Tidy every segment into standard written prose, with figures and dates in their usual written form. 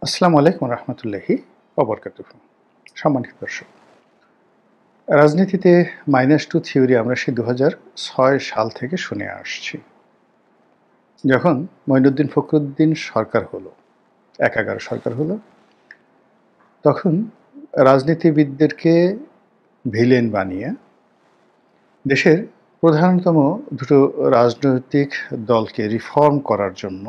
আসসালামু আলাইকুম রহমতুল্লাহি ওবরকাতুহু। সম্মানিত দর্শক, রাজনীতিতে -2 থিওরি আমরা সেই 2006 সাল থেকে শুনে আসছি। যখন মঈনুদ্দিন ফখরুদ্দিন সরকার হলো, ১/১১ সরকার হলো, তখন রাজনীতিবিদদেরকে ভিলেন বানিয়ে দেশের প্রধানতম দুটো রাজনৈতিক দলকে রিফর্ম করার জন্য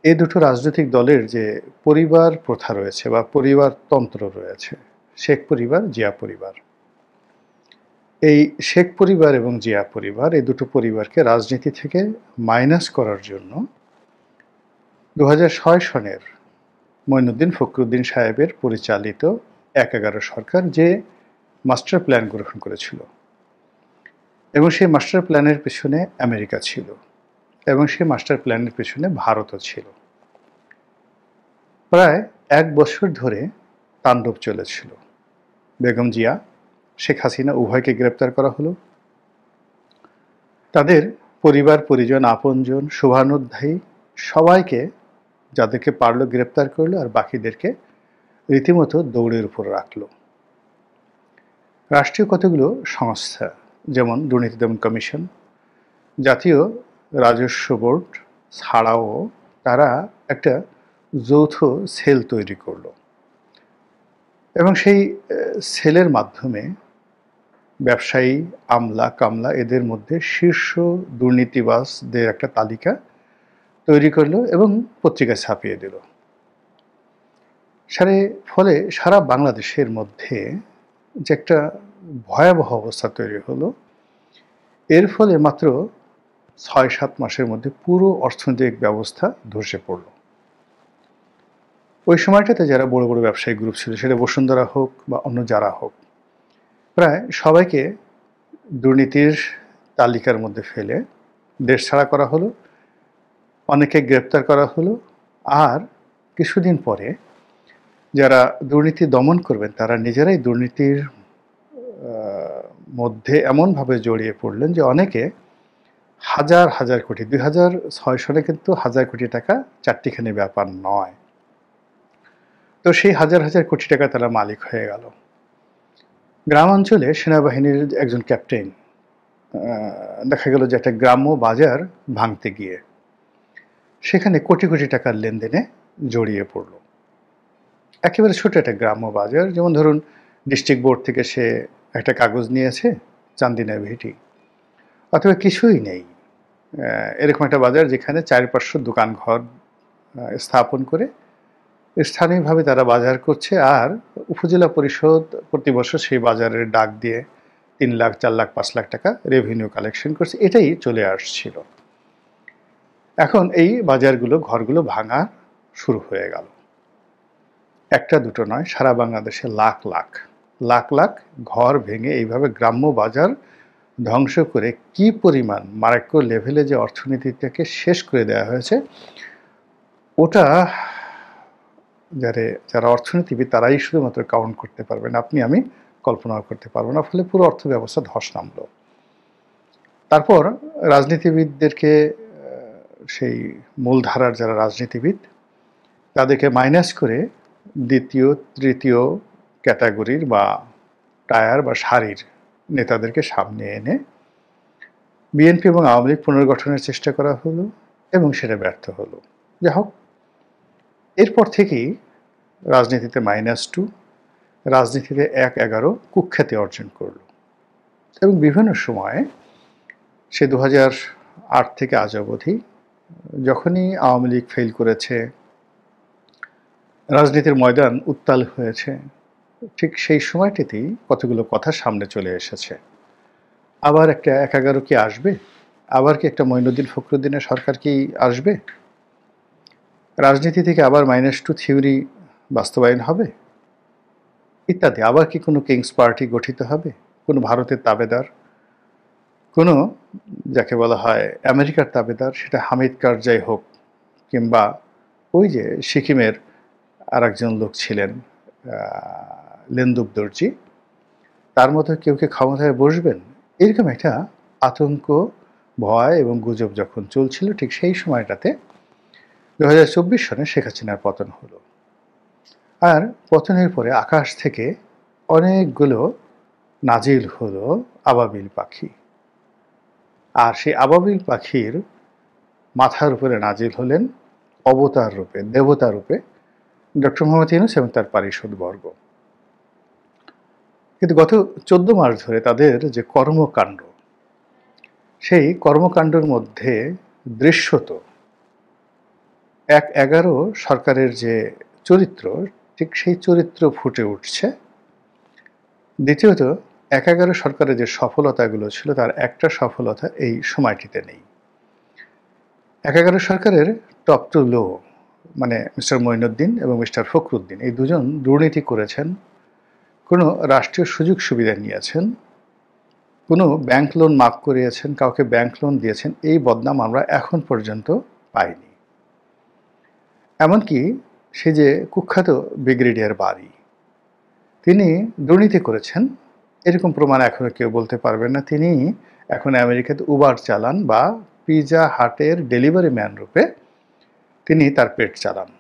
এই দুটো রাজনৈতিক দলের যে পরিবার প্রথা রয়েছে বা পরিবারতন্ত্র রয়েছে, শেখ পরিবার, জিয়া পরিবার, এই শেখ পরিবার এবং জিয়া পরিবার, এই দুটো পরিবারকে রাজনীতি থেকে মাইনাস করার জন্য ২০০৬ সনের মঈনুদ্দিন ফখরুদ্দিন সাহেবের পরিচালিত ১/১১ সরকার যে মাস্টার প্ল্যান গ্রহণ করেছিল, এবং সেই মাস্টার প্ল্যানের পেছনে আমেরিকা ছিল, এবং সেই মাস্টার প্ল্যানের পেছনে ভারতও ছিল। প্রায় ১ বছর ধরে তাণ্ডব চলেছিল। বেগম জিয়া, শেখ হাসিনা উভয়কে গ্রেপ্তার করা হলো। তাদের পরিবার পরিজন, আপনজন, শুভানুধ্যায়ী সবাইকে, যাদেরকে পারল গ্রেপ্তার করলো, আর বাকিদেরকে রীতিমতো দৌড়ের উপর রাখলো। রাষ্ট্রীয় কতগুলো সংস্থা, যেমন দুর্নীতি দমন কমিশন, জাতীয় রাজস্ব বোর্ড ছাড়াও তারা একটা যৌথ সেল তৈরি করলো, এবং সেই সেলের মাধ্যমে ব্যবসায়ী, আমলা, কামলা এদের মধ্যে শীর্ষ দুর্নীতিবাজদের একটা তালিকা তৈরি করলো এবং পত্রিকায় ছাপিয়ে দিল। ফলে সারা বাংলাদেশের মধ্যে যে একটা ভয়াবহ অবস্থা তৈরি হলো, এর ফলে মাত্র ৬-৭ মাসের মধ্যে পুরো অর্থনৈতিক ব্যবস্থা ধসে পড়ল। ওই সময়টাতে যারা বড় বড় ব্যবসায়িক গ্রুপ ছিল, সেটা বসুন্ধরা হোক বা অন্য যারা হোক, প্রায় সবাইকে দুর্নীতির তালিকার মধ্যে ফেলে দেশ ছাড়া করা হলো, অনেকে গ্রেপ্তার করা হলো। আর কিছুদিন পরে যারা দুর্নীতি দমন করবেন, তারা নিজেরাই দুর্নীতির মধ্যে এমনভাবে জড়িয়ে পড়লেন যে অনেকে হাজার হাজার কোটি, ২০০৬ সালে কিন্তু হাজার কোটি টাকা চারটিখানি ব্যাপার নয়, তো সেই হাজার হাজার কোটি টাকা তারা মালিক হয়ে গেল। গ্রামাঞ্চলে সেনাবাহিনীর একজন ক্যাপ্টেন দেখা গেল যে একটা গ্রাম্য বাজার ভাঙতে গিয়ে সেখানে কোটি কোটি টাকার লেনদেনে জড়িয়ে পড়ল। একেবারে ছোট একটা গ্রাম্য বাজার, যেমন ধরুন ডিস্ট্রিক্ট বোর্ড থেকে সে একটা কাগজ নিয়েছে, চান্দিনা ভিটি, অথবা কিছুই নেই, এরকম একটা বাজার যেখানে ৪-৫০০ দোকান ঘর স্থাপন করে স্থানীয়ভাবে তারা বাজার করছে, আর উপজেলা পরিষদ প্রতি বছর সেই বাজারের ডাক দিয়ে ৩ লাখ, ৪ লাখ, ৫ লাখ টাকা রেভিনিউ কালেকশন করছে। এটাই চলে আসছিল। এখন এই বাজারগুলো, ঘরগুলো ভাঙা শুরু হয়ে গেল। একটা দুটো নয়, সারা বাংলাদেশে লাখ লাখ লাখ লাখ ঘর ভেঙে এইভাবে গ্রাম্য বাজার ধ্বংস করে কি পরিমাণ মারাত্মক লেভেলে যে অর্থনীতিটাকে শেষ করে দেওয়া হয়েছে, ওটা যারা অর্থনীতিবিদ তারাই শুধুমাত্র কাউন্ট করতে পারবেন, আপনি আমি কল্পনাও করতে পারবো না। ফলে পুরো অর্থ ব্যবস্থা ধস নামল। তারপর রাজনীতিবিদদেরকে, সেই মূলধারার যারা রাজনীতিবিদ, তাদেরকে মাইনাস করে দ্বিতীয়, তৃতীয় ক্যাটাগরির বা টায়ার বা সারির নেতাদেরকে সামনে এনে বিএনপি এবং আওয়ামী লীগ পুনর্গঠনের চেষ্টা করা হলো, এবং সেটা ব্যর্থ হলো। যাই হোক, এরপর থেকেই রাজনীতিতে -2, রাজনীতিতে ১/১১ কুখ্যাতি অর্জন করল, এবং বিভিন্ন সময়ে সে ২০০৮ থেকে আজ অবধি যখনই আওয়ামী লীগ ফেল করেছে, রাজনীতির ময়দান উত্তাল হয়েছে, ঠিক সেই সময়টিতেই কতগুলো কথা সামনে চলে এসেছে। আবার একটা ১/১১ কি আসবে? আবার কি একটা মঈনুদ্দিন ফখরুদ্দিনের সরকার কি আসবে? রাজনীতি থেকে আবার -2 থিওরি বাস্তবায়ন হবে ইত্যাদি। আবার কি কোনো কিংস পার্টি গঠিত হবে? কোনো ভারতের তাবেদার, কোনো যাকে বলা হয় আমেরিকার তাবেদার, সেটা হামিদ কারজাই হোক, কিংবা ওই যে সিকিমের আর একজন লোক ছিলেন লেন্দুব দর্জি, তার মতো কেউ কে ক্ষমতায় বসবেন? এরকম একটা আতঙ্ক, ভয় এবং গুজব যখন চলছিল, ঠিক সেই সময়টাতে 2024 সনে শেখ হাসিনার পতন হলো। আর পতনের পরে আকাশ থেকে অনেকগুলো নাজিল হলো আবাবিল পাখি। আর সেই আবাবিল পাখির মাথার উপরে নাজিল হলেন অবতার রূপে, দেবতা রূপে ডক্টর মোহাম্মদ ইউনূস এবং তার পারিষদবর্গ। কিন্তু গত 14 মাস ধরে তাদের যে কর্মকাণ্ড, সেই কর্মকাণ্ডের মধ্যে দৃশ্যত 1/11 সরকারের যে চরিত্র, ঠিক সেই চরিত্র ফুটে উঠছে। দ্বিতীয়ত 1/11 সরকারের যে সফলতাগুলো ছিল তার একটা সফলতা এই সময়টিতে নেই। 1/11 সরকারের টপ টু লো, মানে মিস্টার মঈনুদ্দিন এবং মিস্টার ফখরুদ্দিন, এই দুজন দুর্নীতি করেছেন, কোনো রাষ্ট্রীয় সুযোগ সুবিধা নিয়েছেন, কোনো ব্যাংক লোন মাফ করিয়েছেন, কাউকে ব্যাংক লোন দিয়েছেন, এই বদনাম আমরা এখন পর্যন্ত পাইনি। এমনকি সে যে কুখ্যাত ব্রিগেডিয়ার বারী, তিনি দুর্নীতি করেছেন এরকম প্রমাণ এখনো কেউ বলতে পারবেন না। তিনি এখন আমেরিকাতে উবার চালান বা পিজা হাটের ডেলিভারি ম্যান রূপে তিনি তার পেট চালান।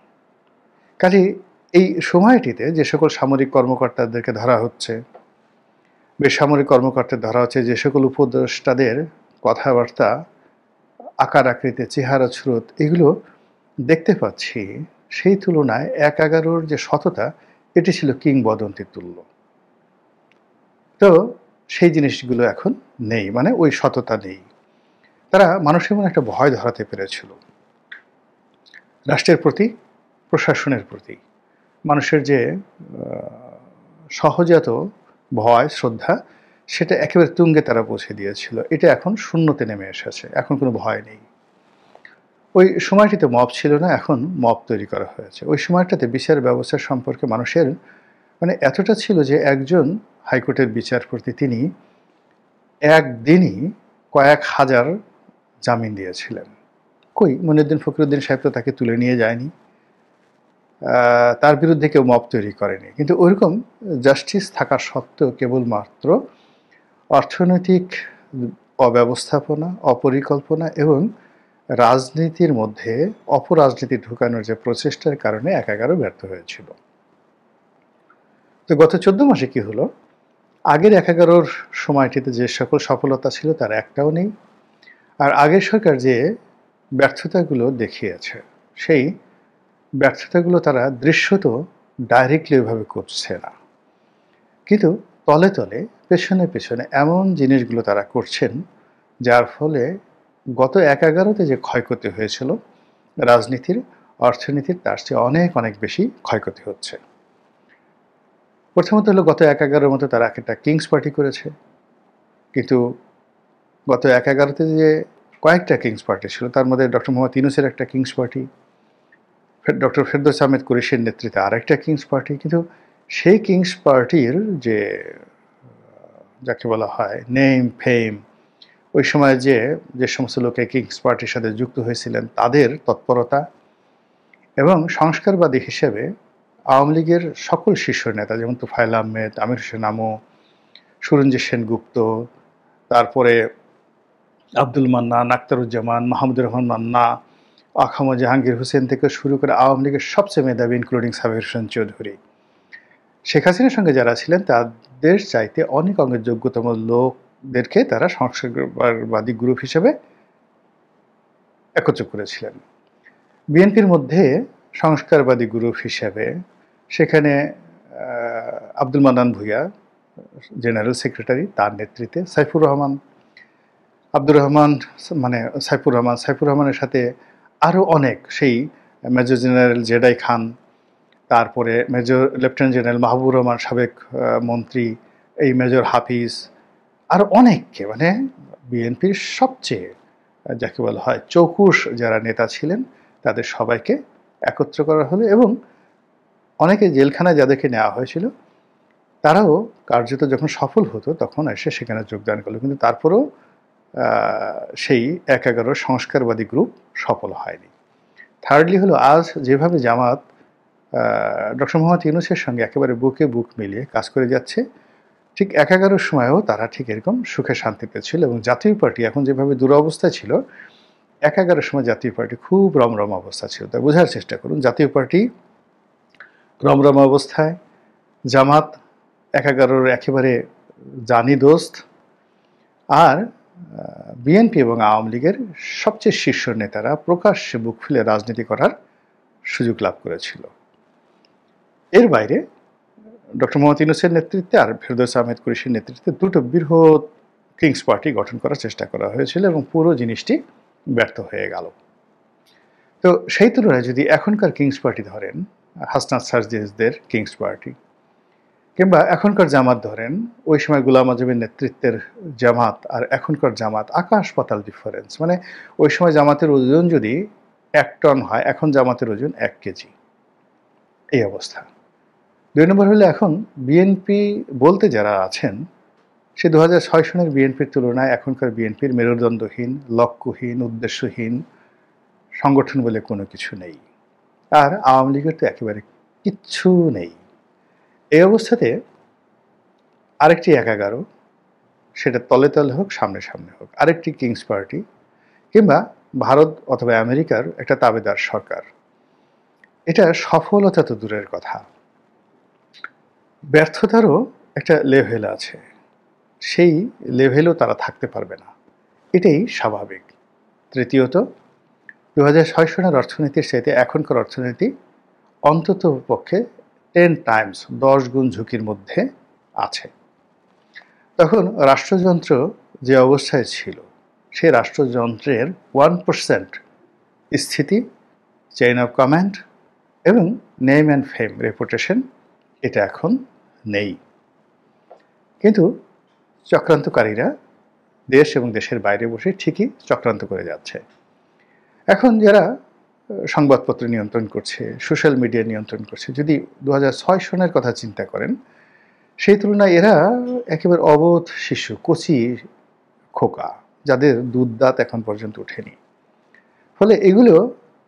কাজেই এই সময়টিতে যে সকল সামরিক কর্মকর্তাদেরকে ধরা হচ্ছে, বেসামরিক কর্মকর্তা ধরা হচ্ছে, যে সকল উপদেষ্টাদের কথাবার্তা, আকার আকৃতি, চেহারা স্রোত, এগুলো দেখতে পাচ্ছি, সেই তুলনায় 1/11 যে সততা, এটি ছিল কিংবদন্তির তুল্য। তো সেই জিনিসগুলো এখন নেই, মানে ওই সততা নেই। তারা মানুষের মনে একটা ভয় ধরাতে পেরেছিল রাষ্ট্রের প্রতি, প্রশাসনের প্রতি। মানুষের যে সহজাত ভয়, শ্রদ্ধা, সেটা একেবারে তুঙ্গে তারা পৌঁছে দিয়েছিল। এটা এখন শূন্যতে নেমে এসেছে, এখন কোনো ভয় নেই। ওই সময়টিতে মব ছিল না, এখন মব তৈরি করা হয়েছে। ওই সময়টাতে বিচার ব্যবস্থা সম্পর্কে মানুষের মানে এতটা ছিল যে একজন হাইকোর্টের বিচারপতি তিনি একদিনই কয়েক হাজার জামিন দিয়েছিলেন। কই মঈনুদ্দিন ফখরুদ্দিন সাহেব তো তাকে তুলে নিয়ে যায়নি, তার বিরুদ্ধে কেউ মব তৈরি করেনি। কিন্তু ওইরকম জাস্টিস থাকা সত্ত্বেও কেবলমাত্র অর্থনৈতিক অব্যবস্থাপনা, অপরিকল্পনা এবং রাজনীতির মধ্যে অপরাজনীতি ঢুকানোর যে প্রচেষ্টার কারণে 1/11 ব্যর্থ হয়েছিল। তো গত 14 মাসে কি হলো, আগের 1/11 সময়টিতে যে সকল সফলতা ছিল তার একটাও নেই। আর আগের সরকার যে ব্যর্থতাগুলো দেখিয়েছে, সেই ব্যর্থতাগুলো তারা দৃশ্যত ডাইরেক্টলি ওইভাবে করছে না, কিন্তু তলে তলে, পেছনে পেছনে এমন জিনিসগুলো তারা করছেন যার ফলে গত 1/11-তে যে ক্ষয়ক্ষতি হয়েছিল রাজনীতির, অর্থনীতির, তার চেয়ে অনেক অনেক বেশি ক্ষয়ক্ষতি হচ্ছে। প্রথমত হলো গত 1/11-র মতো তারা একটা কিংস পার্টি করেছে, কিন্তু গত 1/11-তে যে কয়েকটা কিংস পার্টি ছিল তার মধ্যে ডক্টর মোহাম্মদ ইউনূসের একটা kings party, doctor Ferdous Ahmed কুরেশির নেতৃত্বে আরেকটা কিংস পার্টি। কিন্তু সেই কিংস পার্টির যে যাকে বলা হয় নেম ফেম, ওই সময় যে সমস্ত লোকে কিংস পার্টির সাথে যুক্ত হয়েছিলেন তাদের তৎপরতা, এবং সংস্কারবাদী হিসেবে আওয়ামী লীগের সকল শীর্ষ নেতা যেমন তুফাইল আহমেদ, আমির হোসেন আমু, সুরঞ্জিত সেনগুপ্ত, তারপরে আব্দুল মান্নান, আখতারুজ্জামান, মাহমুদুর রহমান মান্না, আখাম জাহাঙ্গীর হোসেন থেকে শুরু করে আওয়ামী লীগের সবচেয়ে মেধাবী ইনক্লুডিং সাবির হোসেন চৌধুরী, শেখ হাসিনার সঙ্গে যারা ছিলেন তাদের চাইতে অনেক অঙ্গের যোগ্যতম লোকদেরকে তারা সংস্কারবাদী গ্রুপ হিসেবে একত্র করেছিলেন। বিএনপির মধ্যে সংস্কারবাদী গ্রুপ হিসেবে সেখানে আব্দুল মান্নান ভূঁইয়া জেনারেল সেক্রেটারি, তার নেতৃত্বে সাইফুর রহমান, আব্দুর রহমান, মানে সাইফুর রহমানের সাথে আরও অনেক, সেই মেজর জেনারেল জেডাই খান, তারপরে লেফটেন্যান্ট জেনারেল মাহবুবুর রহমান সাবেক মন্ত্রী, এই মেজর হাফিজ, আরও অনেককে, মানে বিএনপির সবচেয়ে যাকে বলা হয় চৌকুশ যারা নেতা ছিলেন তাদের সবাইকে একত্র করা হলো, এবং অনেকে জেলখানায় যাদেরকে নেওয়া হয়েছিল তারাও কার্যত যখন সফল হতো তখন এসে সেখানে যোগদান করলো। কিন্তু তারপরেও সেই 1/11 সংস্কারবাদী গ্রুপ সফল হয়নি। থার্ডলি হলো আজ যেভাবে জামাত ডক্টর মোহাম্মদ ইউনূসের সঙ্গে একেবারে বুকে বুক মিলিয়ে কাজ করে যাচ্ছে, ঠিক 1/11 সময়েও তারা ঠিক এরকম সুখে শান্তিতে ছিল। এবং জাতীয় পার্টি এখন যেভাবে দুরবস্থায় ছিল, একাগারের সময় জাতীয় পার্টি খুব রমরমা অবস্থা ছিল। তাই বোঝার চেষ্টা করুন, জাতীয় পার্টি রমরমা অবস্থায়, জামাত একাগারের একেবারে জানি দোস্ত, আর বিএনপি এবং আওয়ামী লীগের সবচেয়ে শীর্ষ নেতারা প্রকাশ্যে বুক খুলে রাজনীতি করার সুযোগ লাভ করেছিল। এর বাইরে ডক্টর মোহাম্মদ ইউনূসের নেতৃত্বে আর ফেরদৌস আহমেদ কুরেশির নেতৃত্বে দুটো বৃহৎ কিংস পার্টি গঠন করার চেষ্টা করা হয়েছিল এবং পুরো জিনিসটি ব্যর্থ হয়ে গেল। তো সেই তুলনায় যদি এখনকার কিংস পার্টি ধরেন, হাসনাত সার্জিসদের কিংস পার্টি, কিংবা এখনকার জামাত ধরেন, ওই সময় গোলাম আজমের নেতৃত্বের জামাত আর এখনকার জামাত আকাশ পাতাল ডিফারেন্স। মানে ওই সময় জামাতের ওজন যদি 1 টন হয়, এখন জামাতের ওজন 1 কেজি, এই অবস্থা। 2 নম্বর হলে এখন বিএনপি বলতে যারা আছেন, সে 2006 সনের বিএনপির তুলনায় এখনকার বিএনপির মেরুদণ্ডহীন, লক্ষ্যহীন, উদ্দেশ্যহীন সংগঠন বলে কোনো কিছু নেই। আর আওয়ামী লীগের তো একেবারে কিচ্ছু নেই। এই অবস্থাতে আরেকটি একাগারো, সেটা তলে তলে হোক সামনে সামনে হোক, আরেকটি কিংস পার্টি, কিংবা ভারত অথবা আমেরিকার একটা তাবেদার সরকার, এটা সফলতা তো দূরের কথা, ব্যর্থতারও একটা লেভেল আছে। সেই লেভেলও তারা থাকতে পারবে না, এটাই স্বাভাবিক। তৃতীয়ত, 2006 সনের অর্থনীতির চাইতে এখনকার অর্থনীতি অন্তত পক্ষে 10 টাইমস 10 গুণ ঝুঁকির মধ্যে আছে। তখন রাষ্ট্রযন্ত্র যে অবস্থায় ছিল, সেই রাষ্ট্রযন্ত্রের 1% স্থিতি, চেইন অফ কমান্ড এবং নেম অ্যান্ড ফেম, রেপুটেশন, এটা এখন নেই। কিন্তু চক্রান্তকারীরা দেশ এবং দেশের বাইরে বসে ঠিকই চক্রান্ত করে যাচ্ছে। এখন যারা সংবাদপত্র নিয়ন্ত্রণ করছে, সোশ্যাল মিডিয়া নিয়ন্ত্রণ করছে, যদি 2006 সনের কথা চিন্তা করেন, সেই তুলনায় এরা একেবারে অবোধ শিশু, কচি খোকা, যাদের দুধ দাঁত এখন পর্যন্ত ওঠেনি। ফলে এগুলো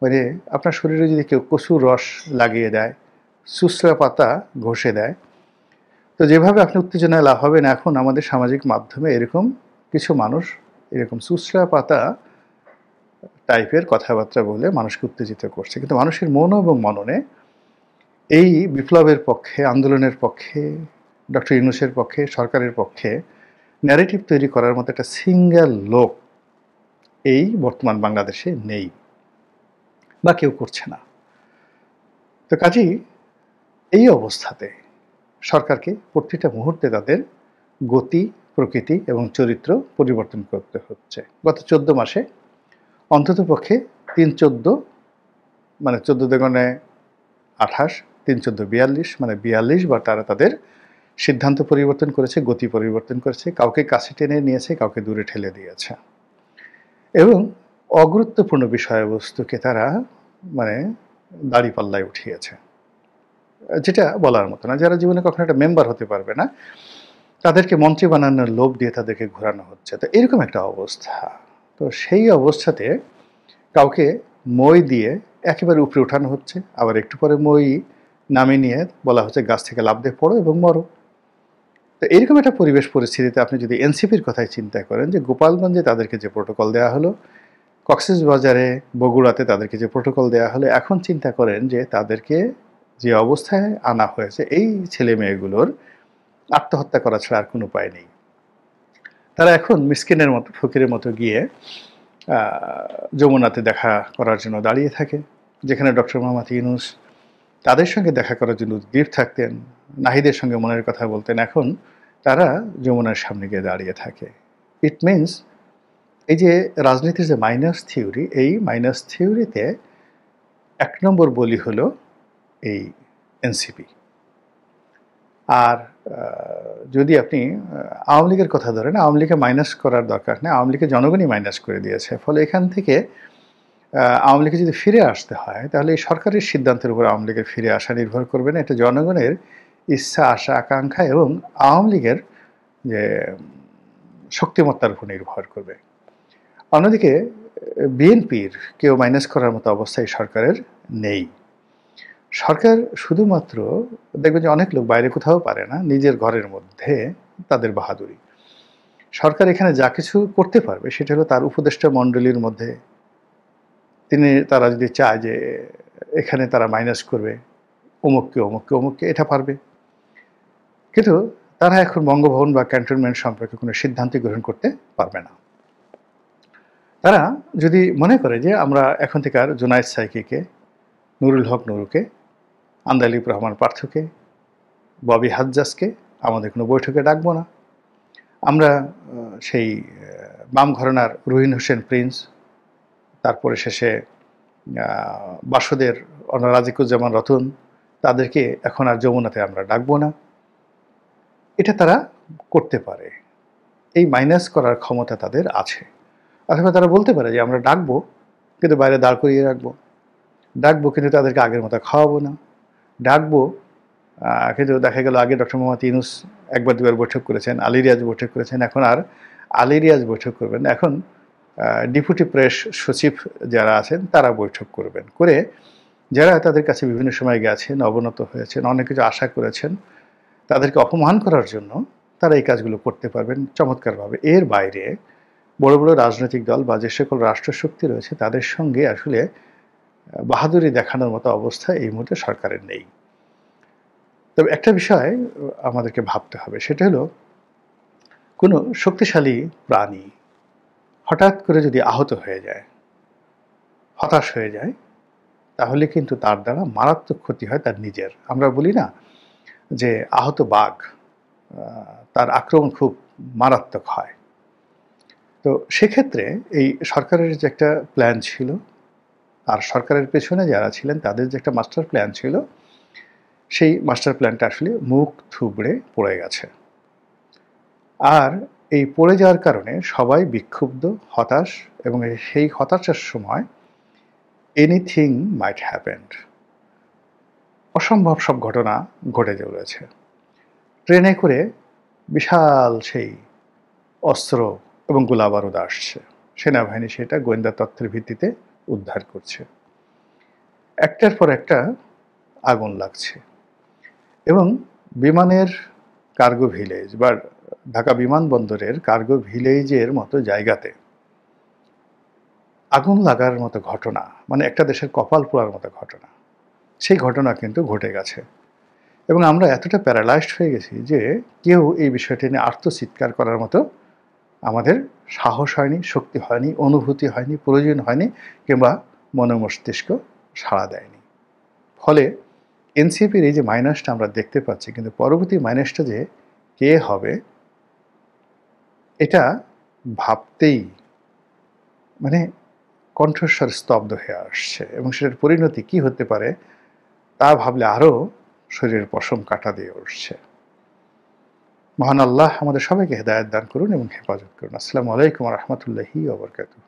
মানে আপনার শরীরে যদি কেউ কচুর রস লাগিয়ে দেয়, সুসরা পাতা ঘষে দেয়, তো যেভাবে আপনি উত্তেজনায় লাভ হবেন, এখন আমাদের সামাজিক মাধ্যমে এরকম কিছু মানুষ এরকম সুসরা পাতা টাইপের কথাবার্তা বলে মানুষকে উত্তেজিত করছে। কিন্তু মানুষের মন এবং মননে এই বিপ্লবের পক্ষে, আন্দোলনের পক্ষে, ডক্টর ইউনূসের পক্ষে, সরকারের পক্ষে ন্যারেটিভ তৈরি করার মতো একটা সিঙ্গেল লোক এই বর্তমান বাংলাদেশে নেই, বা কেউ করছে না। তো কাজেই এই অবস্থাতে সরকারকে প্রতিটা মুহূর্তে তাদের গতি, প্রকৃতি এবং চরিত্র পরিবর্তন করতে হচ্ছে। গত 14 মাসে অন্তত পক্ষে 3-14, মানে 14 দুগুণে 28, 3-14 42, মানে 42 বার তারা তাদের সিদ্ধান্ত পরিবর্তন করেছে, গতি পরিবর্তন করেছে, কাউকে কাছে টেনে নিয়েছে, কাউকে দূরে ঠেলে দিয়েছে, এবং অগুরুত্বপূর্ণ বিষয়বস্তুকে তারা মানে দাঁড়িপাল্লায় উঠিয়েছে, যেটা বলার মতো না। যারা জীবনে কখনো একটা মেম্বার হতে পারবে না, তাদেরকে মন্ত্রী বানানোর লোভ দিয়ে তাদেরকে ঘোরানো হচ্ছে। তো এরকম একটা অবস্থা। তো সেই অবস্থাতে কাউকে মই দিয়ে একেবারে উপরে উঠানো হচ্ছে, আবার একটু পরে মই নামিয়ে নিয়ে বলা হচ্ছে গাছ থেকে লাফ দিয়ে পড়ো এবং মরো। তো এরকম একটা পরিবেশ পরিস্থিতিতে আপনি যদি এনসিপির কথাই চিন্তা করেন, যে গোপালগঞ্জে তাদেরকে যে প্রোটোকল দেওয়া হলো, কক্সবাজারে, বগুড়াতে তাদেরকে যে প্রোটোকল দেওয়া হলো, এখন চিন্তা করেন যে তাদেরকে যে অবস্থায় আনা হয়েছে, এই ছেলে মেয়েগুলোর আত্মহত্যা করা ছাড়া আর কোনো উপায় নেই। তারা এখন মিসকিনের মতো, ফকিরের মতো গিয়ে যমুনাতে দেখা করার জন্য দাঁড়িয়ে থাকে, যেখানে ডক্টর মোহাম্মদ ইউনূস তাদের সঙ্গে দেখা করার জন্য উদ্গ্রীব থাকতেন, নাহিদের সঙ্গে মনের কথা বলতেন, এখন তারা যমুনার সামনে গিয়ে দাঁড়িয়ে থাকে। ইট মিনস এই যে রাজনীতির যে মাইনাস থিওরি, এই মাইনাস থিওরিতে 1 নম্বর বলি হলো এই এনসিপি। আর যদি আপনি আওয়ামী লীগের কথা ধরেন, আওয়ামী লীগকে মাইনাস করার দরকার নেই, আওয়ামী লীগের জনগণই মাইনাস করে দিয়েছে। ফলে এখান থেকে আওয়ামী লীগে যদি ফিরে আসতে হয়, তাহলে এই সরকারের সিদ্ধান্তের উপর আওয়ামী লীগের ফিরে আসা নির্ভর করবে না, এটা জনগণের ইচ্ছা, আশা, আকাঙ্ক্ষা এবং আওয়ামী লীগের যে শক্তিমত্তার উপর নির্ভর করবে। অন্যদিকে বিএনপির কেউ মাইনাস করার মতো অবস্থায় সরকারের নেই। সরকার শুধুমাত্র দেখবেন যে অনেক লোক বাইরে কোথাও পারে না, নিজের ঘরের মধ্যে তাদের বাহাদুরি। সরকার এখানে যা কিছু করতে পারবে সেটা হলো তার উপদেষ্টা মণ্ডলীর মধ্যে তারা যদি চায় যে এখানে তারা মাইনাস করবে অমুককে অমুককে অমুককে, এটা পারবে। কিন্তু তারা এখন বঙ্গভবন বা ক্যান্টনমেন্ট সম্পর্কে কোনো সিদ্ধান্ত গ্রহণ করতে পারবে না। তারা যদি মনে করে যে আমরা এখন থেকে আর জুনায়েদ সাইকিকে, নুরুল হক নুরুকে, আন্দালিব রহমান পার্থকে, ববি হাজ্জাজকে আমাদের কোনো বৈঠকে ডাকবো না, আমরা সেই বাম ঘরানার রুহিন হোসেন প্রিন্স, তারপরে শেষে বাসদের রাজিকুজ্জামান রতন, তাদেরকে এখন আর যমুনাতে আমরা ডাকবো না, এটা তারা করতে পারে। এই মাইনাস করার ক্ষমতা তাদের আছে। অথবা তারা বলতে পারে যে আমরা ডাকবো কিন্তু বাইরে দাঁড় করিয়ে রাখবো, ডাকবো কিন্তু তাদেরকে আগের মতো খাওয়াবো না, ডাকবো কিন্তু দেখা গেল আগে ডক্টর মোহাম্মদ ইউনূস একবার দুবার বৈঠক করেছেন, আলী রিয়াজ বৈঠক করেছেন, এখন আর আলী রিয়াজ বৈঠক করবেন না, এখন ডেপুটি প্রেস সচিব যারা আছেন তারা বৈঠক করবেন, করে যারা তাদের কাছে বিভিন্ন সময় গেছেন, অবনত হয়েছেন, অনেক কিছু আশা করেছেন, তাদেরকে অপমান করার জন্য তারা এই কাজগুলো করতে পারবেন চমৎকারভাবে। এর বাইরে বড় বড় রাজনৈতিক দল বা যে সকল রাষ্ট্রশক্তি রয়েছে তাদের সঙ্গে আসলে বাহাদুরি দেখানোর মতো অবস্থা এই মুহূর্তে সরকারের নেই। তবে একটা বিষয় আমাদেরকে ভাবতে হবে, সেটা হলো কোনো শক্তিশালী প্রাণী হঠাৎ করে যদি আহত হয়ে যায়, হতাশ হয়ে যায়, তাহলে কিন্তু তার দ্বারা মারাত্মক ক্ষতি হয় তার নিজের। আমরা বলি না যে আহত বাঘ তার আক্রমণ খুব মারাত্মক হয়। তো সেক্ষেত্রে এই সরকারের যে একটা প্ল্যান ছিল, আর সরকারের পেছনে যারা ছিলেন তাদের যে একটা মাস্টার প্ল্যান ছিল, সেই মাস্টার প্ল্যানটা আসলে মুখ থুবড়ে পড়ে গেছে। আর এই পড়ে যাওয়ার কারণে সবাই বিক্ষুব্ধ, হতাশ, এবং সেই হতাশার সময় এনিথিং মাইট হ্যাপেন্ড, অসম্ভব সব ঘটনা ঘটে চলেছে। ট্রেনে করে বিশাল সেই অস্ত্র এবং গোলাবারুদ আসছে, সেনাবাহিনী সেটা গোয়েন্দা তথ্যের ভিত্তিতে উদ্ধার করছে, একটার পর একটা আগুন লাগছে, এবং বিমানের কার্গো ভিলেজ বা ঢাকা বিমানবন্দরের কার্গো ভিলেজের মতো জায়গাতে আগুন লাগার মতো ঘটনা, মানে একটা দেশের কপাল পোড়ার মতো ঘটনা, সেই ঘটনা কিন্তু ঘটে গেছে। এবং আমরা এতটা প্যারালাইজড হয়ে গেছি যে কেউ এই বিষয়টি নিয়ে আর্তচিৎকার করার মতো আমাদের সাহস হয়নি, শক্তি হয়নি, অনুভূতি হয়নি, প্রয়োজন হয়নি, কিংবা মনোমস্তিষ্ক সাড়া দেয়নি। ফলে এনসিপির এই যে মাইনাসটা আমরা দেখতে পাচ্ছি, কিন্তু পরবর্তী মাইনাসটা যে কে হবে এটা ভাবতেই মানে কণ্ঠস্বর স্তব্ধ হয়ে আসছে, এবং সেটার পরিণতি কি হতে পারে তা ভাবলে আরও শরীরের পশম কাটা দিয়ে উঠছে। মহান আল্লাহ আমাদের সবাইকে হেদায়েত দান করুন এবং হেফাজত করুন। আসসালামু আলাইকুম ওয়া রাহমাতুল্লাহি ওয়া বারাকাতুহু।